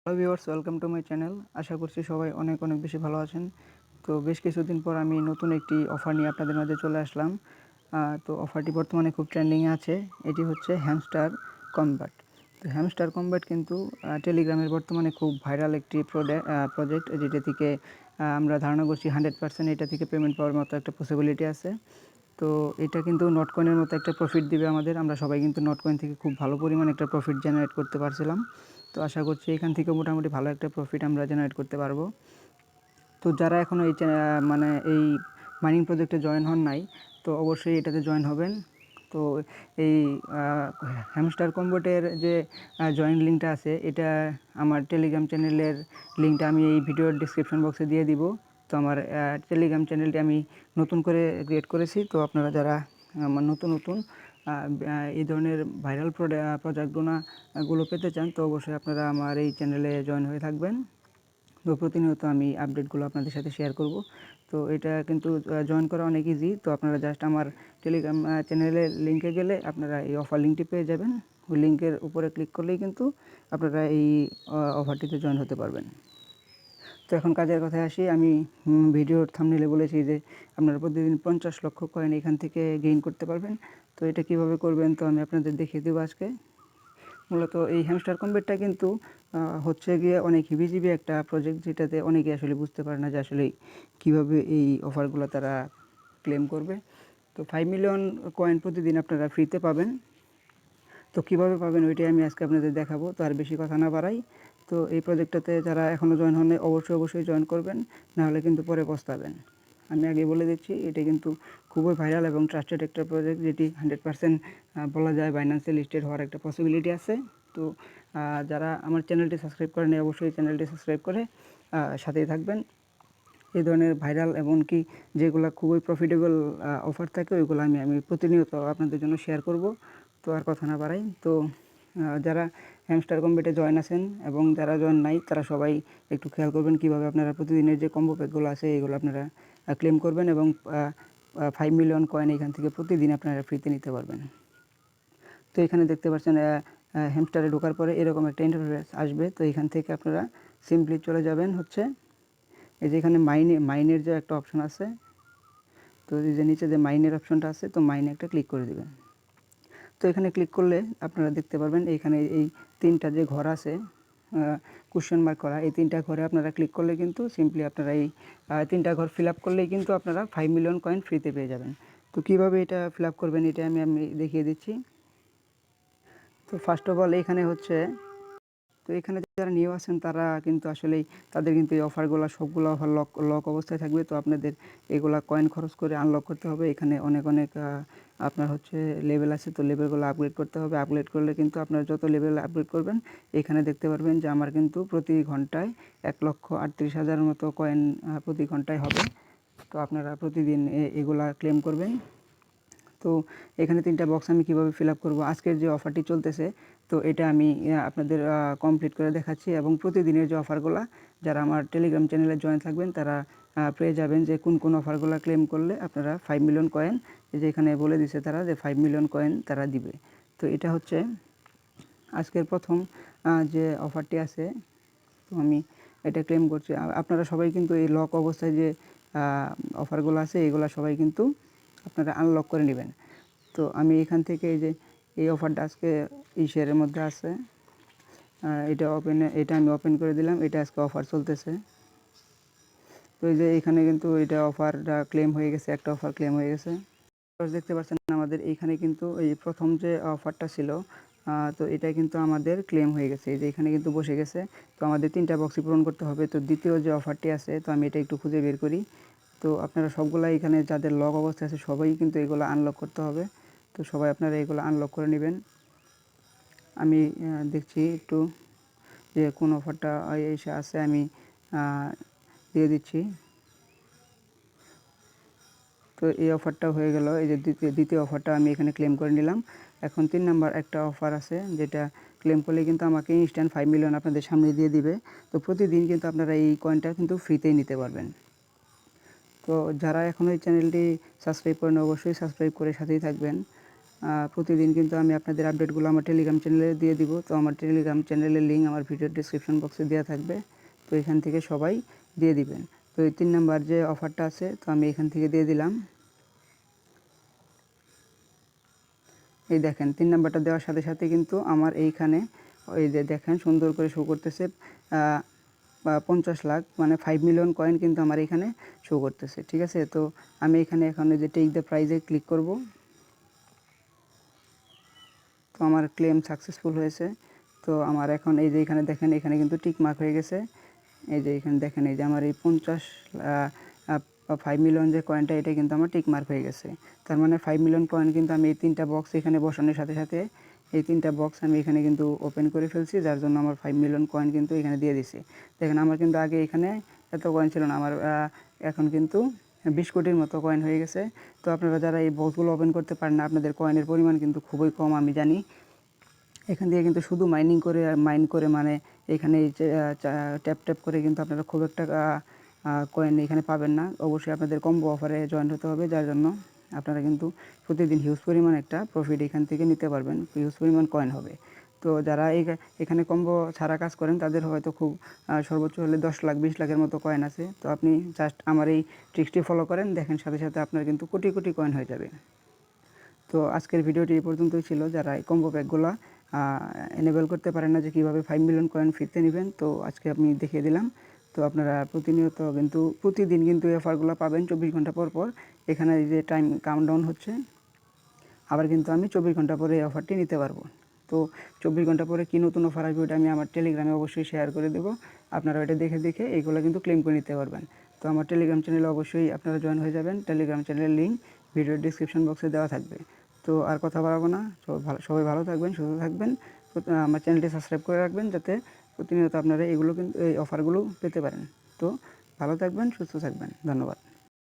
Hello viewers, welcome to my channel. আশা করছি সবাই অনেক অনেক বেশি ভালো আছেন। তো বেশ কিছুদিন পর আমি নতুন একটি অফার নিয়ে আপনাদের মাঝে চলে আসলাম। তো অফারটি বর্তমানে খুব ট্রেন্ডিংয়ে আছে। এটি হচ্ছে হ্যামস্টার কমব্যাট। তো হ্যামস্টার কমব্যাট কিন্তু টেলিগ্রামের বর্তমানে খুব ভাইরাল একটি প্রজেক্ট, যেটা থেকে আমরা ধারণা করছি 100% এটা থেকে পেমেন্ট পাওয়ার মতো একটা পসিবিলিটি আছে। তো এটা কিন্তু নটকয়েনের মতো একটা প্রফিট দিবে আমাদের। আমরা সবাই কিন্তু নটকয়েন থেকে খুব ভালো পরিমাণে একটা প্রফিট জেনারেট করতে পারছিলাম। তো আশা করছি এখান থেকে মোটামুটি ভালো একটা প্রফিট আমরা জেনারেট করতে পারবো। তো যারা এখনও এই মাইনিং প্রজেক্টে জয়েন হন নাই, তো অবশ্যই এটাতে জয়েন হবেন। তো এই হ্যামস্টার কমব্যাটের যে জয়েন লিঙ্কটা আছে, এটা আমার টেলিগ্রাম চ্যানেলের লিঙ্কটা আমি এই ভিডিওর ডিসক্রিপশন বক্সে দিয়ে দিব। তো আমার টেলিগ্রাম চ্যানেলটি আমি নতুন করে ক্রিয়েট করেছি। তো আপনারা যারা আমার নতুন এই ধরনের ভাইরাল প্রোডাক্টগুলো পেতে চান, তো অবশ্যই আপনারা আমার এই চ্যানেলে জয়েন হয়ে থাকবেন। তো প্রতিনিয়ত আমি আপডেটগুলো আপনাদের সাথে শেয়ার করব। তো এটা কিন্তু জয়েন করা অনেক ইজি। তো আপনারা জাস্ট আমার টেলিগ্রাম চ্যানেলের লিঙ্কে গেলে আপনারা এই অফার লিঙ্কটি পেয়ে যাবেন। ওই লিঙ্কের উপরে ক্লিক করলেই কিন্তু আপনারা এই অফারটিতে জয়েন হতে পারবেন। তো এখন কাজের কথায় আসি। আমি ভিডিওর থাম্বনেইলে বলেছি যে আপনারা প্রতিদিন 50 লক্ষ কয়েন এখান থেকে গেইন করতে পারবেন। তো এটা কিভাবে করবেন, তো আমি আপনাদের দেখিয়ে দেবো আজকে। মূলত এই হ্যামস্টার কমব্যাটটা কিন্তু হচ্ছে গিয়ে অনেক হিবিজিবি একটা প্রজেক্ট, যেটাতে অনেকে আসলে বুঝতে পারে না যে আসলে কীভাবে এই অফারগুলো তারা ক্লেম করবে। তো 5 মিলিয়ন কয়েন প্রতিদিন আপনারা ফ্রিতে পাবেন। তো কীভাবে পাবেন ওইটাই আমি আজকে আপনাদের দেখাবো। তো আর বেশি কথা না বাড়াই, তো এই প্রজেক্টটাতে যারা এখনও জয়েন হন নাই অবশ্যই জয়েন করবেন, নাহলে কিন্তু পরে পস্তাবেন। আমি আগে বলে দিচ্ছি, এটা কিন্তু খুবই ভাইরাল এবং ট্রাস্টেড একটা প্রজেক্ট, যেটি 100% বলা যায় বাইন্যান্সে লিস্টেড হওয়ার একটা পসিবিলিটি আছে। তো যারা আমার চ্যানেলটি সাবস্ক্রাইব করেন অবশ্যই চ্যানেলটি সাবস্ক্রাইব করে সাথেই থাকবেন। এই ধরনের ভাইরাল এমনকি যেগুলো খুবই প্রফিটেবল অফার থাকে, ওইগুলো আমি প্রতিনিয়ত আপনাদের জন্য শেয়ার করব। তো আর কথা না বাড়াই, তো যারা হ্যামস্টার কমব্যাটে জয়েন আছেন এবং যারা জয়েন নাই, তারা সবাই একটু খেয়াল করবেন কীভাবে আপনারা প্রতিদিনের যে কম্বো প্যাকগুলো আছে এগুলো আপনারা ক্লেম করবেন এবং 5 মিলিয়ন কয়েন এখান থেকে প্রতিদিন আপনারা ফ্রিতে নিতে পারবেন। তো এখানে দেখতে পাচ্ছেন হ্যামস্টারে ঢোকার পরে এরকম একটা ইন্টারফেস আসবে। তো এখান থেকে আপনারা সিম্পলি চলে যাবেন হচ্ছে এই যে এখানে মাইনের যে একটা অপশন আছে, তো এই যে নিচে যে মাইনের অপশনটা আছে, তো মাইনে একটা ক্লিক করে দেবেন। তো এখানে ক্লিক করলে আপনারা দেখতে পারবেন এইখানে এই 3টা যে ঘর আছে কোশ্চেন মার্ক করা, এই 3টা ঘরে আপনারা ক্লিক করলে কিন্তু সিম্পলি আপনারা এই 3টা ঘর ফিল আপ করলেই কিন্তু আপনারা 5 মিলিয়ন কয়েন ফ্রিতে পেয়ে যাবেন। তো কীভাবে এটা ফিল আপ করবেন এটা আমি দেখিয়ে দিচ্ছি। তো ফার্স্ট অফ অল এখানে হচ্ছে, তো এখানে যারা নিউ আছেন তারা কিন্তু আসলেই তাদের কিন্তু এই অফারগুলো সবগুলো অফার লক অবস্থায় থাকবে। তো আপনাদের এগুলা কয়েন খরচ করে আনলক করতে হবে। এখানে অনেক আপনার হচ্ছে লেভেল আছে, তো লেভেলগুলো আপগ্রেড করতে হবে। আপগ্রেড করলে কিন্তু আপনার যত লেভেল আপগ্রেড করবেন, এখানে দেখতে পারবেন যে আমার কিন্তু প্রতি ঘন্টায় 1,38,000 মতো কয়েন প্রতি ঘন্টায় হবে। তো আপনারা প্রতিদিন এগুলা ক্লেম করবেন। তো এখানে 3টা বক্স আমি কীভাবে ফিল আপ করবো, আজকের যে অফারটি চলতেছে তো এটা আমি আপনাদের কমপ্লিট করে দেখাচ্ছি। এবং প্রতিদিনের যে অফারগুলো যারা আমার টেলিগ্রাম চ্যানেলে জয়েন থাকবেন তারা পেয়ে যাবেন যে কোন অফারগুলো ক্লেম করলে আপনারা 5 মিলিয়ন কয়েন, এই যে এখানে বলে দিছে তারা যে 5 মিলিয়ন কয়েন তারা দিবে। তো এটা হচ্ছে আজকের প্রথম যে অফারটি আছে, তো আমি এটা ক্লেম করছি। আপনারা সবাই কিন্তু এই লক অবস্থায় যে অফারগুলো আছে এগুলো সবাই কিন্তু আপনারা আনলক করে নেবেন। তো আমি এখান থেকে এই অফারটা আজকে শেয়ারের মধ্যে আছে, এটা আমি ওপেন করে দিলাম। এটা আজকে অফার চলতেছে। তো এই যে এখানে কিন্তু এটা অফারটা ক্লেম হয়ে গেছে, একটা অফার ক্লেম হয়ে গেছে। দেখতে পাচ্ছেন আমাদের এইখানে কিন্তু এই প্রথম যে অফারটা ছিল, তো এটা কিন্তু আমাদের ক্লেম হয়ে গেছে। এই যে এখানে কিন্তু বসে গেছে। তো আমাদের 3টা বক্সই পূরণ করতে হবে। তো দ্বিতীয় যে অফারটি আছে, তো আমি এটা একটু খুঁজে বের করি। তো আপনারা সবগুলা এখানে যাদের লক অবস্থায় আছে সবাই কিন্তু এগুলো আনলক করতে হবে। তো সবাই আপনারা এগুলো আনলক করে নেবেন। আমি দেখছি একটু যে কোন অফারটা এসে আছে, আমি দিয়ে দিচ্ছি। তো এই অফারটা হয়ে গেল। এই যে দ্বিতীয় অফারটা আমি এখানে ক্লেম করে নিলাম। এখন 3 নাম্বার একটা অফার আছে, যেটা ক্লেম করলে কিন্তু আমাকে ইনস্ট্যান্ট 5 মিলিয়ন আপনাদের সামনে দিয়ে দিবে। তো প্রতিদিন কিন্তু আপনারা এই কয়েনটা কিন্তু ফ্রিতেই নিতে পারবেন। তো যারা এখনও এই চ্যানেলটি সাবস্ক্রাইব করেন অবশ্যই সাবস্ক্রাইব করে সাথেই থাকবেন। প্রতিদিন কিন্তু আমি আপনাদের আপডেটগুলো আমার টেলিগ্রাম চ্যানেলে দিয়ে দিব। তো আমার টেলিগ্রাম চ্যানেলের লিঙ্ক আমার ভিডিওর ডিসক্রিপশন বক্সে দেওয়া থাকবে, তো এখান থেকে সবাই দিয়ে দিবেন। তো এই 3 নাম্বার যে অফারটা আছে, তো আমি এখান থেকে দিয়ে দিলাম। এই দেখেন 3 নাম্বারটা দেওয়ার সাথে সাথে কিন্তু আমার এইখানে ওই যে দেখেন সুন্দর করে শো করতেছে 50 লাখ মানে 5 মিলিয়ন কয়েন কিন্তু আমার এখানে শো করতেছে। ঠিক আছে, তো আমি এখানে এখন যে টেক দ্য প্রাইজে ক্লিক করব। তো আমার ক্লেম সাকসেসফুল হয়েছে। তো আমার এখন এই যে এখানে দেখেন এখানে কিন্তু টিক মার্ক হয়ে গেছে। এই যে এখানে দেখেন এই যে আমার এই 5 মিলিয়ন যে কয়েনটা এটা কিন্তু আমার টিক মার্ক হয়ে গেছে। তার মানে 5 মিলিয়ন কয়েন কিন্তু আমি এই 3টা বক্স এখানে বসানোর সাথে সাথে এই 3টা বক্স আমি এখানে কিন্তু ওপেন করে ফেলছি, যার জন্য আমার 5 মিলিয়ন কয়েন কিন্তু এখানে দিয়ে দিছি। দেখেন আমার কিন্তু আগে এখানে এত কয়েন ছিল না, আমার এখন কিন্তু 20 কোটির মতো কয়েন হয়ে গেছে। তো আপনারা যারা এই বক্সগুলো ওপেন করতে পারেন না, আপনাদের কয়েনের পরিমাণ কিন্তু খুবই কম আমি জানি। এখান থেকে কিন্তু শুধু মাইন করে মানে এখানে ট্যাপ ট্যাপ করে কিন্তু আপনারা খুব একটা কয়েন এখানে পাবেন না। অবশ্যই আপনাদের কম্বো অফারে জয়েন হতে হবে, যার জন্য আপনারা কিন্তু প্রতিদিন হিউজ পরিমাণ একটা প্রফিট এখান থেকে নিতে পারবেন, হিউজ পরিমাণ কয়েন হবে। তো যারা এখানে কম্বো ছাড়া কাজ করেন তাদের হয়তো খুব সর্বোচ্চ হলে 10 লাখ 20 লাখের মতো কয়েন আছে। তো আপনি জাস্ট আমার এই ট্রিক্সটি ফলো করেন, দেখেন সাথে সাথে আপনার কিন্তু কোটি কোটি কয়েন হয়ে যাবে। তো আজকের ভিডিওটি এই পর্যন্তই ছিল। যারা এই কম্বো প্যাকগুলো এনেবল করতে পারেন না যে কীভাবে 5 মিলিয়ন কয়েন ফ্রিতে নেবেন, তো আজকে আমি দেখিয়ে দিলাম। তো আপনারা প্রতিনিয়ত কিন্তু প্রতিদিন কিন্তু এই অফারগুলো পাবেন 24 ঘন্টা পর পর। এখানে যে টাইম কাউন্টডাউন হচ্ছে, আবার কিন্তু আমি 24 ঘন্টা পরে এই অফারটি নিতে পারবো। তো 24 ঘন্টা পরে কী নতুন অফার আসবে ওটা আমি আমার টেলিগ্রামে অবশ্যই শেয়ার করে দেবো। আপনারা ওটা দেখে দেখে এইগুলো কিন্তু ক্লেম করে নিতে পারবেন। তো আমার টেলিগ্রাম চ্যানেলে অবশ্যই আপনারা জয়েন হয়ে যাবেন। টেলিগ্রাম চ্যানেলের লিঙ্ক ভিডিওর ডিসক্রিপশন বক্সে দেওয়া থাকবে। তো আর কথা বাড়াবো না, সবাই ভালো থাকবেন, সুস্থ থাকবেন। আমার চ্যানেলটি সাবস্ক্রাইব করে রাখবেন যাতে প্রতিনিয়ত আপনারা এগুলো কিন্তু এই অফারগুলো পেতে পারেন। তো ভালো থাকবেন, সুস্থ থাকবেন, ধন্যবাদ।